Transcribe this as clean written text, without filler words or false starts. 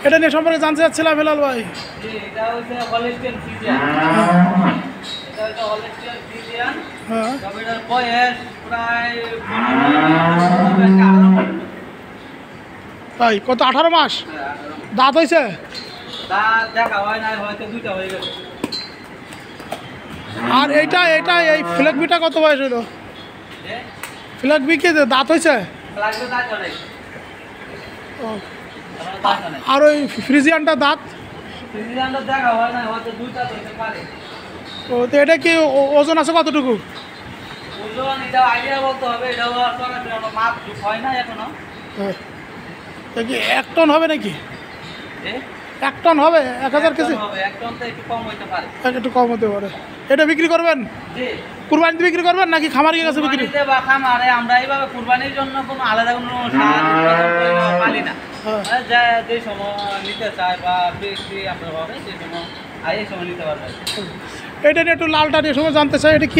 এটা নিয়ে সম্পর্কে জানতে চাচ্ছিলাম হেলাল ভাই। এটা হচ্ছে হলিস্টিয়ান ফ্রিজিয়ান। এটা হচ্ছে হলিস্টিয়ান ফ্রিজিয়ান। হ্যাঁ তবে এটার বয়স প্রায় তাই কত 18 মাস দাঁত হয়েছে? দাঁত দেখা হয় না, হয়তো 2টা হয়ে গেছে। আর এইটা এই ফ্ল্যাগ বিটা কত বয়স হলো? ফ্ল্যাগ বি কি দাঁত হয়েছে? লাগবে দাঁত নাই। ও, দাঁত নাই। আর ওই ফ্রিজিয়ানটা দাঁত? ফ্রিজিয়ানটা দেখা হয় না, হয়তো 2টা হইতে পারে। ও তো এটা কি ওজন আছে কতটুকু? ওজন এটা আইডিয়া বলতে হবে, এটাও মাপ হয় না এখনো। হ্যাঁ কি 1 টন হবে নাকি? 1 টন হবে? 1000 কেজি? 1 টন তো একটু কম হইতে পারে। একটু কম হতে পারে। এটা বিক্রি করবেন? জি। কুরবানিতে বিক্রি করবেন নাকি খামারের কাছে বিক্রি? কুরবানিতে বা খামারে আমরা এইভাবে কুরবানির জন্য কোনো আলাদা কোনো সার উৎপাদন করে পালি না। হ্যাঁ যে সময় নিতে চায় বা বেশি আমরা হবে সেই সময় এই সময় নিতে পারবে। এটা নিয়ে একটু লালটা নিয়ে সময় জানতে চাই, এটা কি?